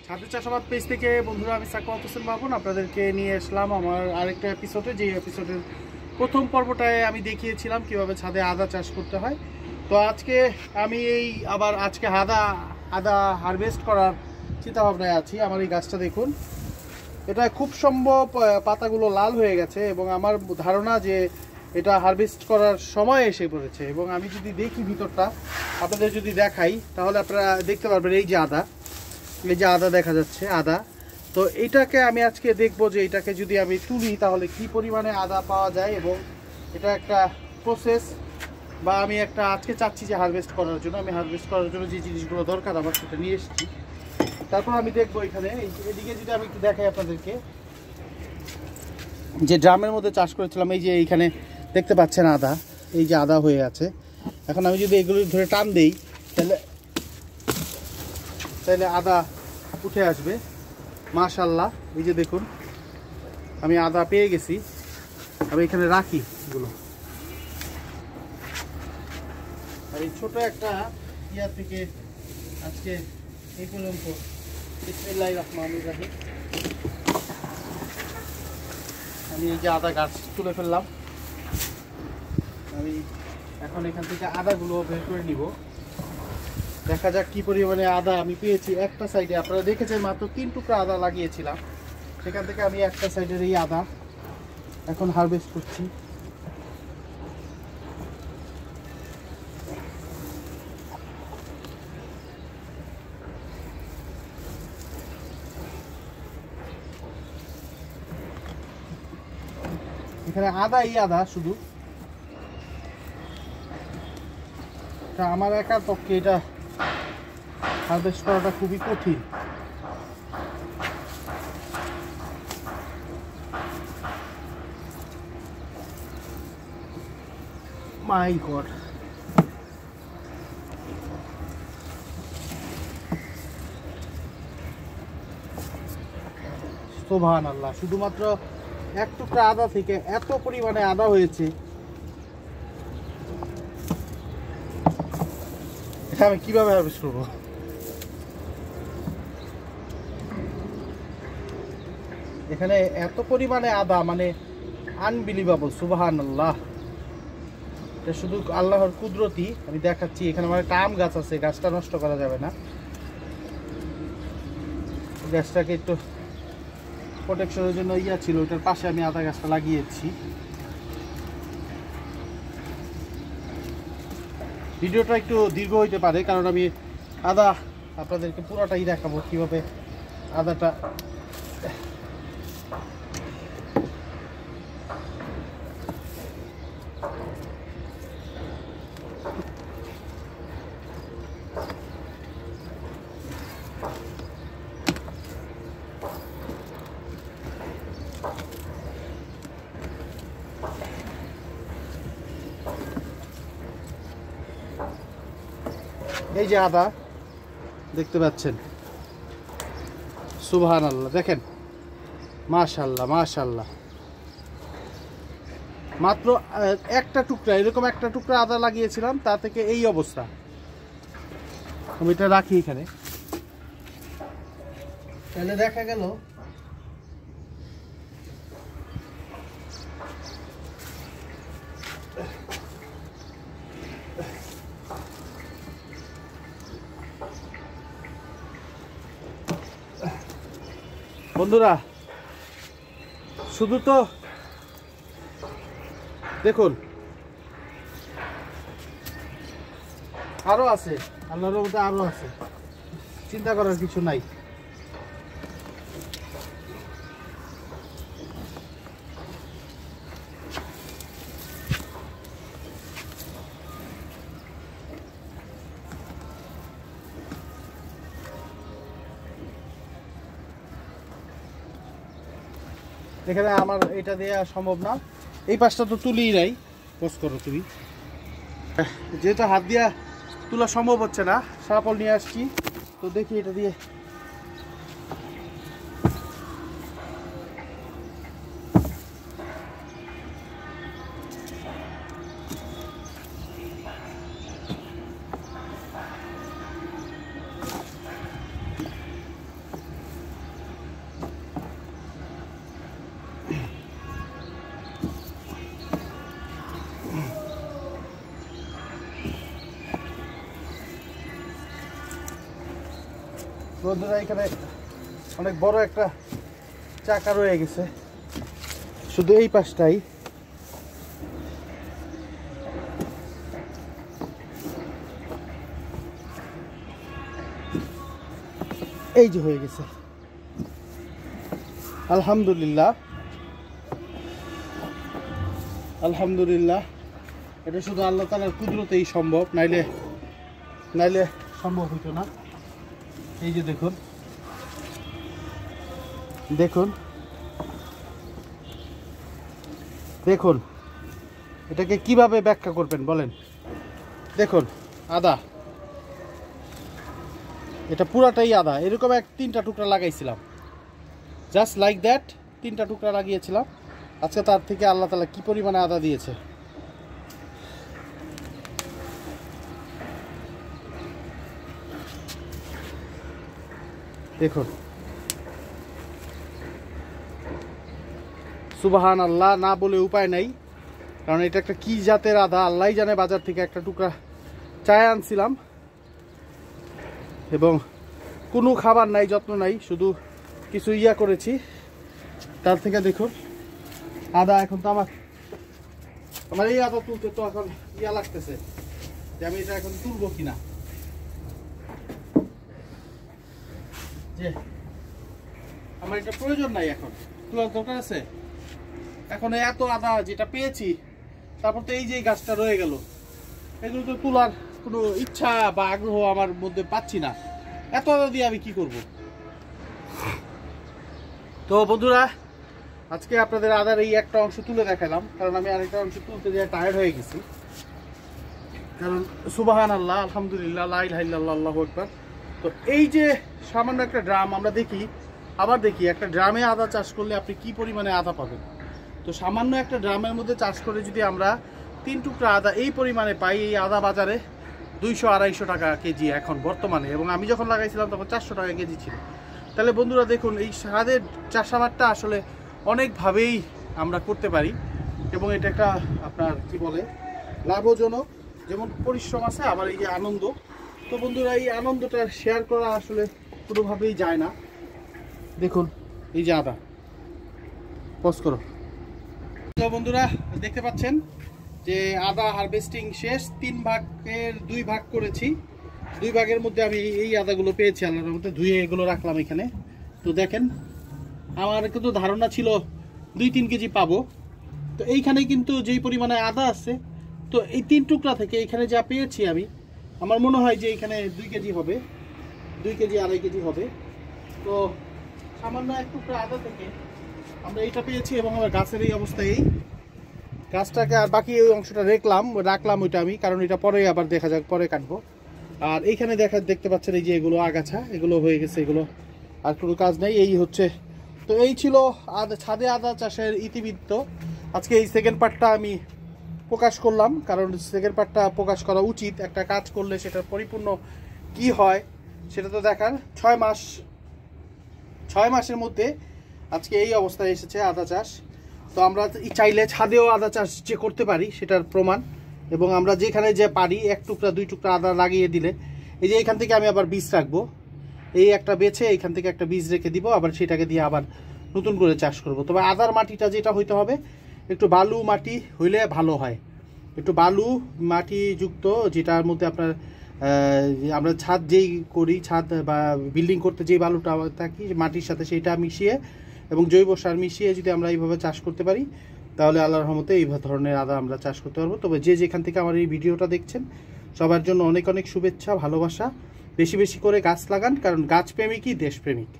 ছাদে চাষাবাদ পেজ থেকে বন্ধুরা, আমি সাকওয়াত হোসেন বাবন আপনাদেরকে নিয়ে আসলাম আমার আরেকটা এপিসোডে। যে এপিসোডের প্রথম পর্বটায় আমি দেখিয়েছিলাম কিভাবে ছাদে আদা চাষ করতে হয়। তো আজকে আমি আজকে আদা হারভেস্ট করার চিন্তাভাবনায় আছি। আমার এই গাছটা দেখুন, এটা খুব সম্ভব পাতাগুলো লাল হয়ে গেছে এবং আমার ধারণা যে এটা হারভেস্ট করার সময় এসে পড়েছে। এবং আমি যদি দেখি ভিতরটা আপনাদের যদি দেখাই, তাহলে আপনারা দেখতে পারবেন এই যে আদা দেখা যাচ্ছে আদা। তো এইটাকে আমি আজকে দেখবো যে এটাকে যদি আমি তুলি তাহলে কি পরিমাণে আদা পাওয়া যায়, এবং এটা একটা প্রসেস বা আমি আজকে চাচ্ছি যে হারভেস্ট করার জন্য যে জিনিসগুলো দরকার আমার সেটা নিয়ে এসেছি। তারপর আমি দেখবো এখানে এদিকে যদি আমি একটু দেখাই আপনাদেরকে, যে ড্রামের মধ্যে চাষ করেছিলাম, এই যে এইখানে দেখতে পাচ্ছেন আদা, এই যে আদা হয়ে আছে। এখন আমি যদি এগুলো ধরে টান দেই তাহলে আদা উঠে আসবে মাশাআল্লাহ। এই যে দেখুন, আমি আদা পেয়ে গেছি। আমি এখানে রাখি এগুলো, আর এই ছোট একটা ইয়া থেকে আজকে এই পর্যন্ত। বিসমিল্লাহির রহমানির রহিম। আমি এই যে আদা গাছ তুলে ফেললাম। আমি এখন এখান থেকে আদাগুলো বের করে নিব। দেখা যাক কি পরিমাণে আদা আমি পেয়েছি। একটা সাইডে আপনারা দেখেছেন মাত্র 3 টুকরা আদা লাগিয়েছিলাম, সেখান থেকে আমি একটা সাইডের এই আদা এখন হারভেস্ট করছি। এখানে আদা শুধু আমার একার পক্ষে এটা হারভেস্ট করাটা খুবই কঠিন। মাই গড, সুবহানাল্লাহ, শুধুমাত্র এক টুকরা আদা থেকে এত পরিমাণে আদা হয়েছে। এটা আমি কিভাবে হারভেস্ট করবো? এখানে এত পরিমাণে আদা, মানে আনবিলিভেবল, সুবহানাল্লাহ। এটা শুধু আল্লাহর কুদরতি। আমি দেখাচ্ছি, এখানে আমার একটা আম গাছ আছে, গাছটা নষ্ট করা যাবে না। গাছটাকে একটু প্রোটেকশনের জন্য ছিল, ওইটার পাশে আমি আদা গাছটা লাগিয়েছি। ভিডিওটা একটু দীর্ঘ হইতে পারে, কারণ আমি আদা আপনাদেরকে পুরোটাই দেখাবো কিভাবে আদাটা। এই যে আদা দেখতে পাচ্ছেন, সুবহানাল্লাহ, দেখেন মাশাআল্লাহ মাশাআল্লাহ। মাত্র একটা টুকরা, এরকম একটা টুকরা আদা লাগিয়েছিলাম, তা থেকে এই অবস্থা। আমি এটা রাখি এখানে, তাহলে দেখা গেল বন্ধুরা, শুধু তো দেখুন আরো আছে, আল্লাহর রহমতে আরো আছে, চিন্তা করার কিছু নাই। এখানে আমার এটা দেওয়া সম্ভব না, এই পাশটা তো তুলিই নাই। পোস্ট করো তুমি, যেহেতু হাত দিয়া তোলা সম্ভব হচ্ছে না, সারাপল নিয়ে আসছি। তো দেখি এটা দিয়ে বন্ধুরা এখানে অনেক বড় একটা চাকা রয়ে গেছে, শুধু এই পাশটাই। এই যে হয়ে গেছে, আলহামদুলিল্লাহ আলহামদুলিল্লাহ। এটা শুধু আল্লাহ তাআলার কুদরতেই সম্ভব, নাইলে সম্ভব হতো না। এই যে দেখুন দেখুন দেখুন, এটাকে কিভাবে ব্যাখ্যা করবেন বলেন? দেখুন আদা, এটা পুরাটাই আদা। এরকম 3টা টুকরা লাগাইছিলাম, জাস্ট লাইক দ্যাট 3টা টুকরা লাগিয়েছিলাম। আজকে তার থেকে আল্লাহ তাআলা কি পরিমাণে আদা দিয়েছে। দেখুন, সুবহান আল্লাহ, না বলে উপায় নাই, কারণ এটা একটা কি জাতের আদা আল্লাহ জানে। বাজার থেকে একটা টুকরা চায় আনছিলাম এবং কোনো খাবার নাই, যত্ন নাই, শুধু কিছু করেছি। তার থেকে দেখুন আদা। এখন তো আমার এই আদা তুলতে তো এখন লাগতেছে যে আমি এটা এখন তুলবো কিনা, যে আমার এটা প্রয়োজন নাই, এখন তোলার দরকার আছে। এখন এত আদা যেটা পেয়েছি, তারপর তো এই যে গাছটা রয়ে গেল, এগুলো তো তোলার কোনো ইচ্ছা বা আগ্রহ আমার মধ্যে পাচ্ছি না। এত আদা দিয়ে আমি কি করব? তো বন্ধুরা, আজকে আপনাদের আদার এই একটা অংশ তুলে দেখালাম, কারণ আমি আরেকটা অংশ তুলতে যেয়ে টায়ার্ড হয়ে গেছি। কারণ সুবহান আল্লাহ, আলহামদুলিল্লাহ, লা ইলাহা ইল্লাল্লাহ, আল্লাহু আকবার। তো এই যে সামান্য একটা ড্রাম, আমরা দেখি একটা ড্রামে আদা চাষ করলে আপনি কি পরিমাণে আদা পাবেন। তো সামান্য একটা ড্রামের মধ্যে চাষ করে যদি আমরা 3 টুকরা আদা এই পরিমাণে পাই, এই আদা বাজারে 200-250 টাকা কেজি এখন বর্তমানে, এবং আমি যখন লাগাইছিলাম তখন 400 টাকা কেজি ছিল। তাহলে বন্ধুরা দেখুন, এই স্বাদের চাষাবাদটা আসলে অনেকভাবেই আমরা করতে পারি, এবং এটা একটা আপনার কি বলে লাভজনক। যেমন পরিশ্রম আছে, আবার এই যে আনন্দ। তো বন্ধুরা, এই আনন্দটা শেয়ার করা আসলে কোনোভাবেই যায় না। দেখুন এই যে আদা, পজ করো। তো বন্ধুরা দেখতে পাচ্ছেন যে আদা হারভেস্টিং শেষ। 3 ভাগের 2 ভাগ করেছি। 2 ভাগের মধ্যে আমি এই আদাগুলো পেয়েছি, আল্লাহর মধ্যে ধুয়ে এগুলো রাখলাম এখানে। তো দেখেন, আমার কিন্তু ধারণা ছিল 2-3 কেজি পাবো। তো এইখানে কিন্তু যেই পরিমাণে আদা আছে, তো এই 3 টুকরা থেকে এখানে যা পেয়েছি আমি, আমার মনে হয় যে এখানে 2 কেজি হবে, 2 কেজি 2.5 কেজি হবে। তো সামান্য 1 টুকরা আদা থেকে আমরা এইটা পেয়েছি, এবং আমার গাছের এই অবস্থায় এই গাছটাকে, আর বাকি ওই অংশটা রাখলাম ওইটা আমি, কারণ এটা পরে আবার দেখা যাক, পরে কাটবো। আর এইখানে দেখতে পাচ্ছেন এই যে এগুলো আগাছা, এগুলো হয়ে গেছে, এগুলো আর কোনো কাজ নেই। এই হচ্ছে, তো এই ছিল ছাদে আদা চাষের ইতিবৃত্ত। আজকে এই সেকেন্ড পার্টটা আমি প্রকাশ করলাম, কারণ সেকেন্ড পার্টটা প্রকাশ করা উচিত। একটা কাজ করলে সেটার পরিপূর্ণ কি হয় সেটা তো দেখার। 6 মাসের মধ্যে আজকে এই অবস্থায় এসেছে আদা চাষ। তো আমরা চাইলে ছাদেও আদা চাষ যে করতে পারি সেটার প্রমাণ, এবং আমরা যেখানে যে পারি 1 টুকরা 2 টুকরা আদা লাগিয়ে দিলে, এই যে এখান থেকে আমি আবার বীজ রাখবো, এই একটা বেছে এখান থেকে একটা বীজ রেখে দিব, আবার সেটাকে দিয়ে আবার নতুন করে চাষ করব। তবে আদার মাটিটা যেটা হইতে হবে, একটু বালু মাটি হইলে ভালো হয়। একটু বালু মাটি যুক্ত, যেটার মধ্যে আপনার আমরা ছাদ যেই করি, ছাদ বা বিল্ডিং করতে যেই বালুটা থাকি মাটির সাথে, সেইটা মিশিয়ে এবং জৈব সার মিশিয়ে যদি আমরা এইভাবে চাষ করতে পারি, তাহলে আল্লাহর রহমতে এই ধরনের আদা আমরা চাষ করতে পারবো। তবে যে যেখান থেকে আমার এই ভিডিওটা দেখছেন, সবার জন্য অনেক অনেক শুভেচ্ছা, ভালোবাসা। বেশি বেশি করে গাছ লাগান, কারণ গাছ প্রেমিকই দেশপ্রেমিক।